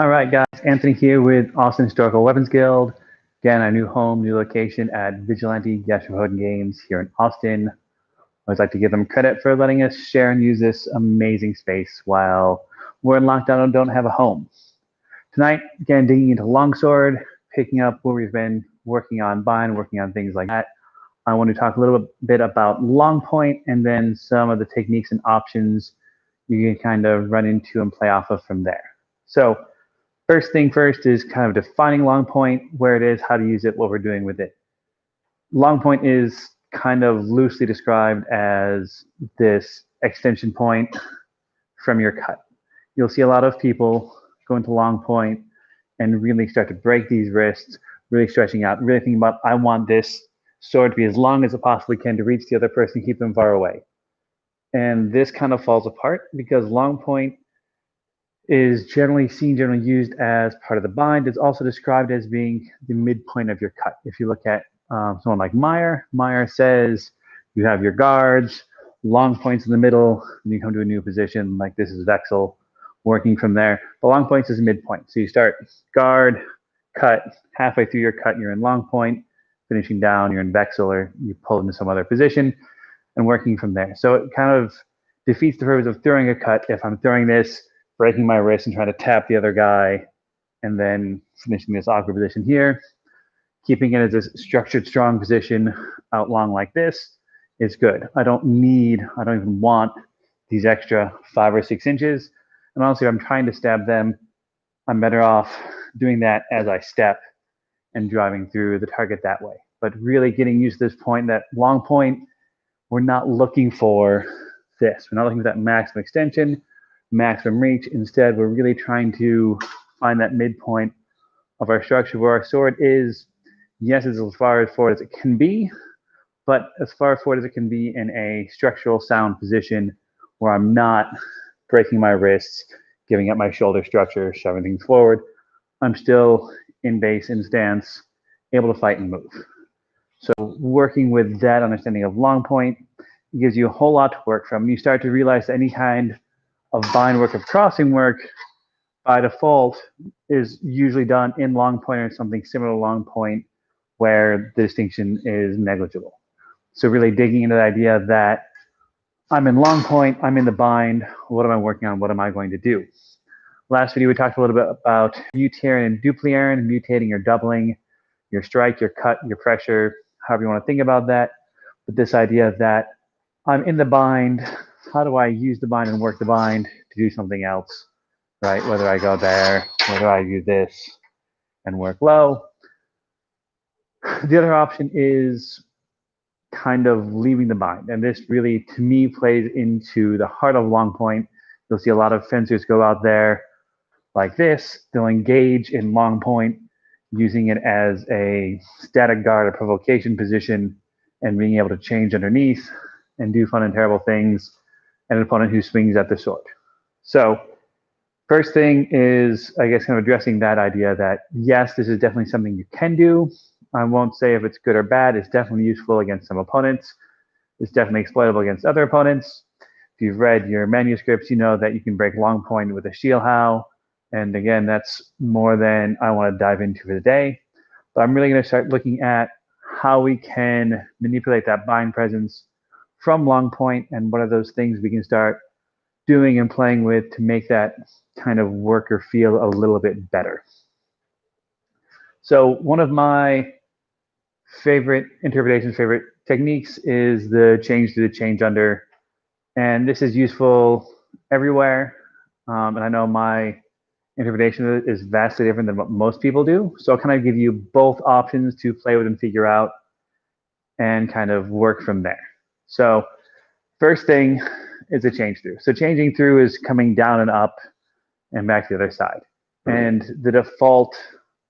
All right, guys. Anthony here with Austin Historical Weapons Guild. Again, our new home, new location at Vigilante Gastrohoden Games here in Austin. I always like to give them credit for letting us share and use this amazing space while we're in lockdown and don't have a home. Tonight, again, digging into Longsword, picking up where we've been working on bind, working on things like that. I want to talk a little bit about long point and then some of the techniques and options you can kind of run into and play off of from there. So first thing first is kind of defining long point, where it is, how to use it, what we're doing with it. Long point is kind of loosely described as this extension point from your cut. You'll see a lot of people go into long point and really start to break these wrists, really stretching out, really thinking about, I want this sword to be as long as it possibly can to reach the other person, keep them far away. And this kind of falls apart because long point is generally used as part of the bind. It's also described as being the midpoint of your cut. If you look at someone like Meyer says you have your guards, long points in the middle, and you come to a new position, like this is Vexel, working from there. The long points is midpoint. So you start guard, cut, halfway through your cut, you're in long point, finishing down, you're in Vexel, or you pull into some other position, and working from there. So it kind of defeats the purpose of throwing a cut if I'm throwing this, breaking my wrist and trying to tap the other guy, and then finishing this awkward position here. Keeping it as a structured, strong position out long like this is good. I don't even want these extra 5 or 6 inches. And honestly, if I'm trying to stab them, I'm better off doing that as I step and driving through the target that way. But really getting used to this point, that long point, we're not looking for this. We're not looking for that maximum extension, maximum reach. Instead, we're really trying to find that midpoint of our structure where our sword is, yes, it's as far forward as it can be, but as far forward as it can be in a structural sound position where I'm not breaking my wrists, giving up my shoulder structure, shoving things forward. I'm still in base, in stance, able to fight and move. So working with that understanding of long point gives you a whole lot to work from. You start to realize that any kind of bind work, of crossing work, by default, is usually done in long point or something similar to long point where the distinction is negligible. So really digging into the idea that I'm in long point, I'm in the bind, what am I working on, what am I going to do? Last video, we talked a little bit about mutating and dupliering, mutating or doubling your strike, your cut, your pressure, however you want to think about that. But this idea that I'm in the bind, how do I use the bind and work the bind to do something else, right? Whether I go there, whether I do this and work low. The other option is kind of leaving the bind. And this really, to me, plays into the heart of long point. You'll see a lot of fencers go out there like this. They'll engage in long point, using it as a static guard or provocation position and being able to change underneath and do fun and terrible things, and an opponent who swings at the sword. So first thing is, I guess, kind of addressing that idea that, yes, this is definitely something you can do. I won't say if it's good or bad. It's definitely useful against some opponents. It's definitely exploitable against other opponents. If you've read your manuscripts, you know that you can break long point with a shield how. And again, that's more than I want to dive into for the day. But I'm really going to start looking at how we can manipulate that bind presence from long point, and what are those things we can start doing and playing with to make that kind of work or feel a little bit better. So one of my favorite interpretations, favorite techniques is the change to the change under. And this is useful everywhere. And I know my interpretation of it is vastly different than what most people do. So I'll kind of give you both options to play with and figure out and kind of work from there. So first thing is a change through. So changing through is coming down and up and back to the other side. And the default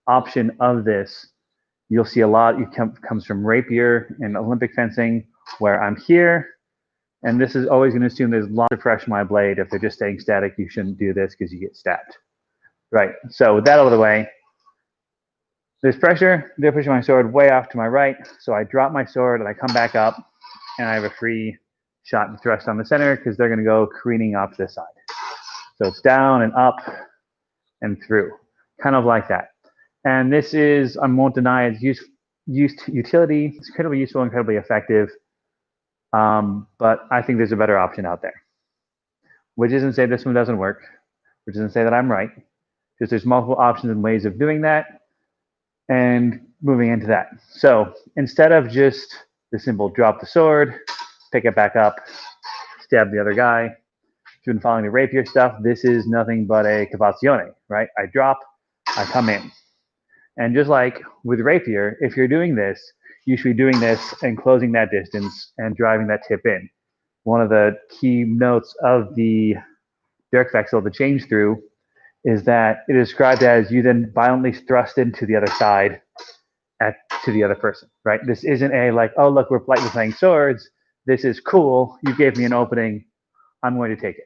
option of this, you'll see a lot, comes from rapier and Olympic fencing, where I'm here, and this is always going to assume there's lots of pressure on my blade. If they're just staying static, you shouldn't do this because you get stabbed. Right, so with that out of the way, there's pressure, they're pushing my sword way off to my right, so I drop my sword and I come back up, and I have a free shot and thrust on the center because they're going to go careening off to the side. So it's down and up and through. kind of like that. And this is, I won't deny its utility. It's incredibly useful, incredibly effective. But I think there's a better option out there, which isn't to say this one doesn't work, which isn't to say that I'm right. Just there's multiple options and ways of doing that and moving into that. So instead of just the simple drop the sword, pick it back up, stab the other guy, if you've been following the rapier stuff, this is nothing but a cavazione, right? I drop, I come in. And just like with rapier, if you're doing this, you should be doing this and closing that distance and driving that tip in. One of the key notes of the dirk vexel, the change through, is that it is described as you then violently thrust into the other side to the other person, right? This isn't a like, oh, look, we're playing swords. This is cool. You gave me an opening. I'm going to take it.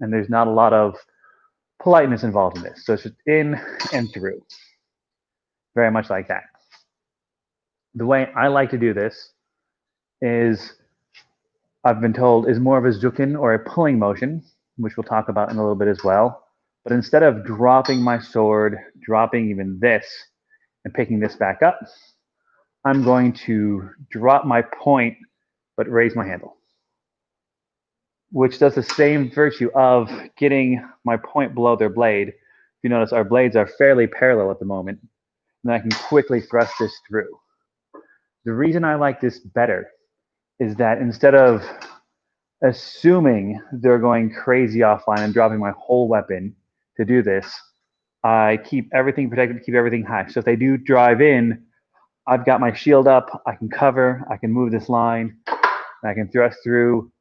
And there's not a lot of politeness involved in this. So it's just in and through. Very much like that. The way I like to do this is, I've been told, is more of a Zukin or a pulling motion, which we'll talk about in a little bit as well. But instead of dropping my sword, dropping even this, and picking this back up, I'm going to drop my point, but raise my handle, which does the same virtue of getting my point below their blade. If you notice, our blades are fairly parallel at the moment, and I can quickly thrust this through. The reason I like this better is that instead of assuming they're going crazy offline and dropping my whole weapon to do this, I keep everything protected, keep everything high. So if they do drive in, I've got my shield up, I can cover, I can move this line, I can thrust through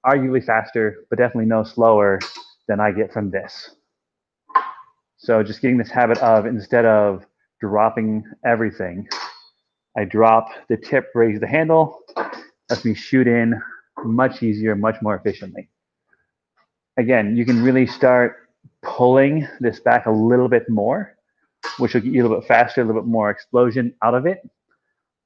arguably faster, but definitely no slower than I get from this. So just getting this habit of, instead of dropping everything, I drop the tip, raise the handle, lets me shoot in much easier, much more efficiently. Again, you can really start pulling this back a little bit more, which will get you a little bit faster, a little bit more explosion out of it.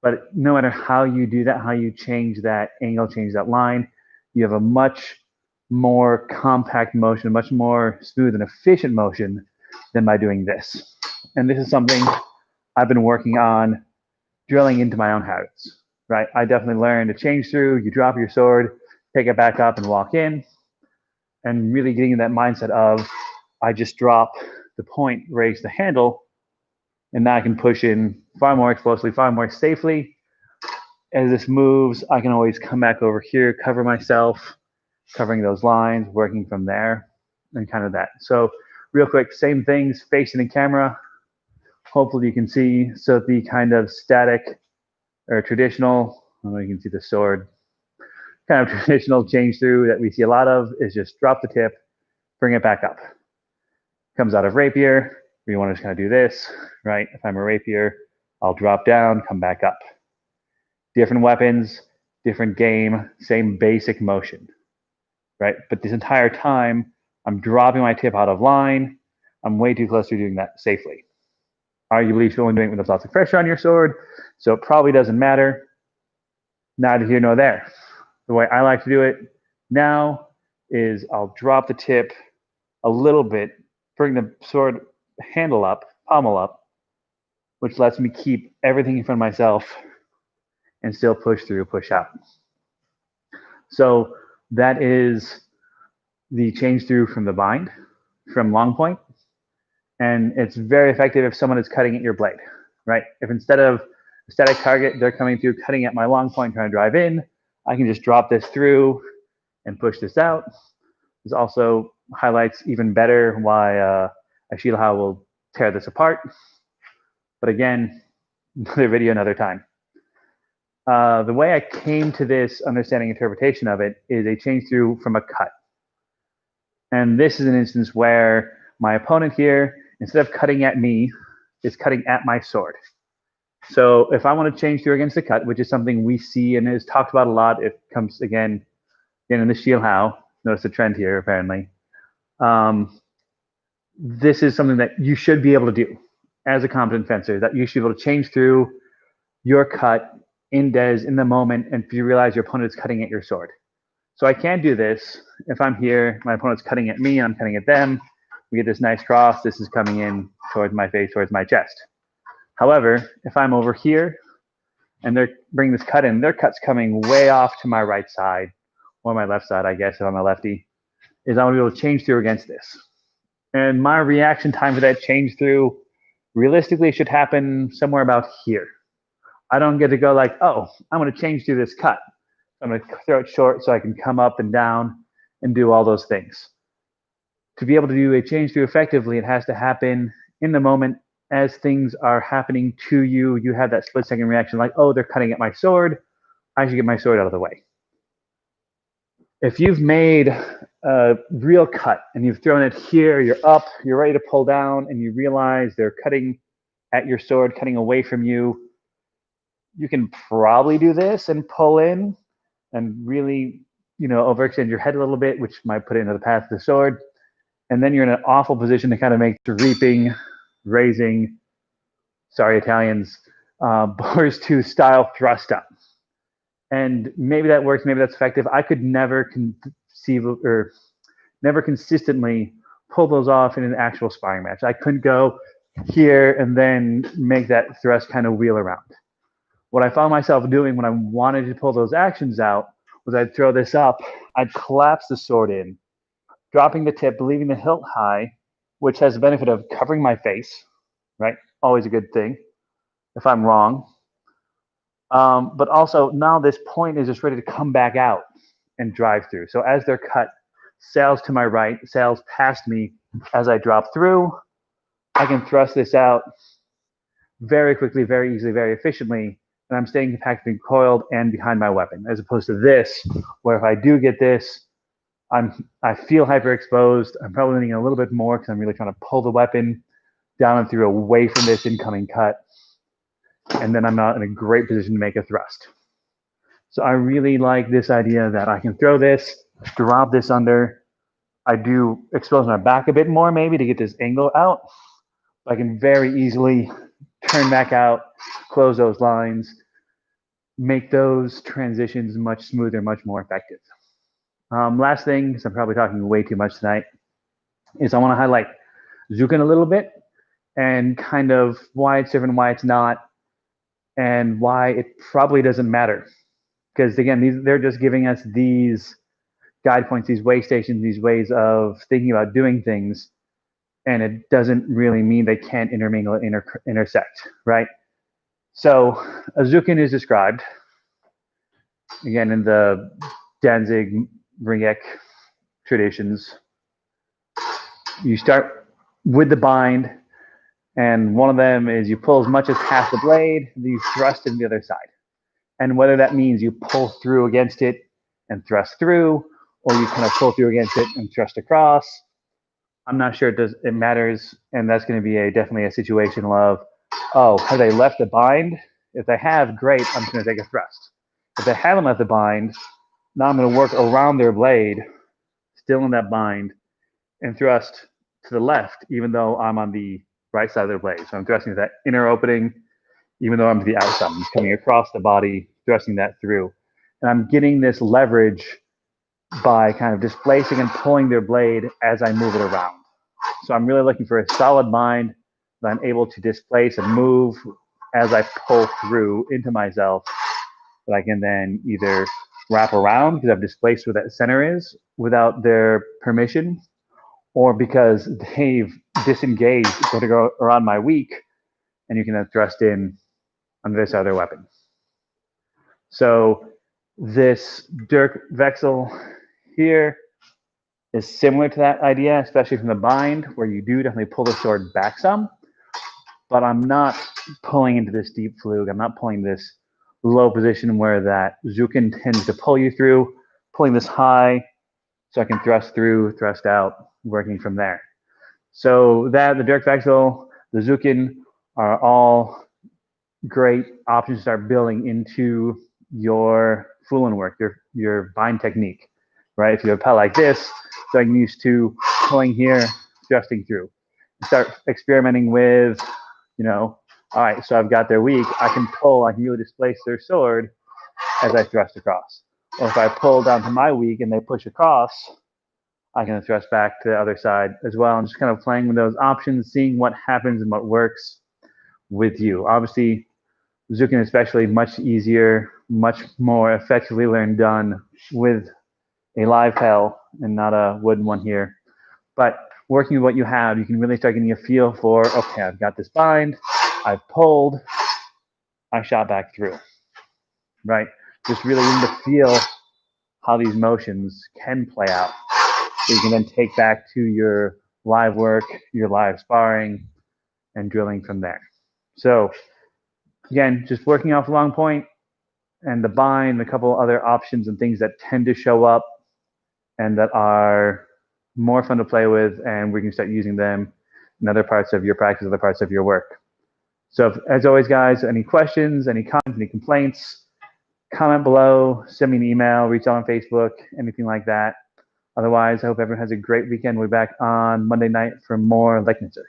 But no matter how you do that, how you change that angle, change that line, you have a much more compact motion, much more smooth and efficient motion than by doing this. And this is something I've been working on drilling into my own habits, right? I definitely learned to change through, you drop your sword, pick it back up and walk in, and really getting in that mindset of, I just drop the point, raise the handle, and now I can push in far more explosively, far more safely. As this moves, I can always come back over here, cover myself, covering those lines, working from there, and kind of that. So real quick, same things, facing the camera. Hopefully you can see, so the kind of static or traditional, I don't know, you can see the sword, kind of traditional change through that we see a lot of is just drop the tip, bring it back up. Comes out of rapier, you want to just kind of do this, right? If I'm a rapier, I'll drop down, come back up. Different weapons, different game, same basic motion, right? But this entire time, I'm dropping my tip out of line. I'm way too close to doing that safely. Arguably, you should only do it when there's lots of pressure on your sword, so it probably doesn't matter. Neither here nor there. The way I like to do it now is I'll drop the tip a little bit, bring the sword handle up, pommel up, which lets me keep everything in front of myself and still push through, push out. So that is the change through from the bind, from long point. And it's very effective if someone is cutting at your blade, right? If instead of a static target, they're coming through, cutting at my long point, trying to drive in, I can just drop this through and push this out. This also highlights even better why a Shilahao will tear this apart. But again, another video, another time. The way I came to this understanding interpretation of it is a change through from a cut. And this is an instance where my opponent here, instead of cutting at me, is cutting at my sword. So if I want to change through against a cut, which is something we see and is talked about a lot, it comes again in the Shilahao. Notice the trend here, apparently. This is something that you should be able to do as a competent fencer, that you should be able to change through your cut in the moment, and if you realize your opponent is cutting at your sword. So I can do this if I'm here, my opponent's cutting at me, and I'm cutting at them. we get this nice cross. This is coming in towards my face, towards my chest. However, if I'm over here and they're bringing this cut in, their cut's coming way off to my right side, or my left side, I guess, if I'm a lefty, is I'm gonna be able to change through against this. And my reaction time for that change through realistically should happen somewhere about here. I don't get to go like, oh, I'm gonna change through this cut. I'm gonna throw it short so I can come up and down and do all those things. To be able to do a change through effectively, it has to happen in the moment as things are happening to you. You have that split second reaction like, oh, they're cutting at my sword. I should get my sword out of the way. If you've made a real cut and you've thrown it here, you're up, you're ready to pull down, and you realize they're cutting at your sword, cutting away from you, you can probably do this and pull in and really, overextend your head a little bit, which might put it into the path of the sword. And then you're in an awful position to kind of make the reaping, raising, sorry, Italians, Boris 2 style thrust up. And maybe that works, maybe that's effective. I could never conceive or never consistently pull those off in an actual sparring match. I couldn't go here and then make that thrust kind of wheel around. What I found myself doing when I wanted to pull those actions out was I'd throw this up, I'd collapse the sword in, dropping the tip, leaving the hilt high, which has the benefit of covering my face, right? Always a good thing if I'm wrong. But also now this point is just ready to come back out and drive through. So as they're cut, sails to my right, sails past me. As I drop through, I can thrust this out very quickly, very easily, very efficiently, and I'm staying compacted and coiled and behind my weapon, as opposed to this, where if I do get this, I feel hyperexposed. I'm probably leaning a little bit more because I'm really trying to pull the weapon down and through away from this incoming cut. And then I'm not in a great position to make a thrust. So I really like this idea that I can throw this, drop this under. I do expose my back a bit more maybe to get this angle out. But I can very easily turn back out, close those lines, make those transitions much smoother, much more effective. Last thing, because I'm probably talking way too much tonight, is I want to highlight Zukin a little bit and kind of why it's different, why it's not, and why it probably doesn't matter. Because again, they're just giving us these guide points, these way stations, these ways of thinking about doing things, and it doesn't really mean they can't intermingle and intersect, right? So a Zukin is described, again, in the Danzig, Ringek traditions. You start with the bind, and one of them is you pull as much as half the blade, then you thrust in the other side. And whether that means you pull through against it and thrust through, or you kind of pull through against it and thrust across, I'm not sure it matters. And that's going to be definitely a situation of, oh, have they left the bind? If they have, great, I'm just going to take a thrust. If they haven't left the bind, now I'm going to work around their blade, still in that bind, and thrust to the left, even though I'm on the right side of their blade. So I'm thrusting that inner opening, even though I'm to the outside. I'm just coming across the body, thrusting that through. And I'm getting this leverage by kind of displacing and pulling their blade as I move it around. So I'm really looking for a solid bind that I'm able to displace and move as I pull through into myself, that I can then either wrap around because I've displaced where that center is without their permission, or because they've disengaged, going to go around my weak, and you can then thrust in on this other weapon. So this Dirk Vexel here is similar to that idea, especially from the bind, where you do definitely pull the sword back some, but I'm not pulling into this deep flug. I'm not pulling this low position where that Zukin tends to pull you through, pulling this high so I can thrust through, thrust out, working from there. So that, the Dirk Vexel, the Zukin are all great options to start building into your Fulin work, your bind technique, right? If you have a pal like this, so I'm used to pulling here, thrusting through. Start experimenting with, all right, so I've got their weak, I can pull, I can really displace their sword as I thrust across. Or if I pull down to my weak and they push across, I can thrust back to the other side as well, and just kind of playing with those options, seeing what happens and what works with you. Obviously, Zukin especially much easier, much more effectively learned done with a live tail and not a wooden one here. But working with what you have, you can really start getting a feel for, okay, I've got this bind, I've pulled, I shot back through, right? Just really getting to feel how these motions can play out. So you can then take back to your live work, your live sparring, and drilling from there. So again, just working off long point and the bind, a couple other options and things that tend to show up and that are more fun to play with, and we can start using them in other parts of your practice, other parts of your work. So as always, guys, any questions, any comments, any complaints, comment below, send me an email, reach out on Facebook, anything like that. Otherwise, I hope everyone has a great weekend. We'll be back on Monday night for more Leg Knitzer.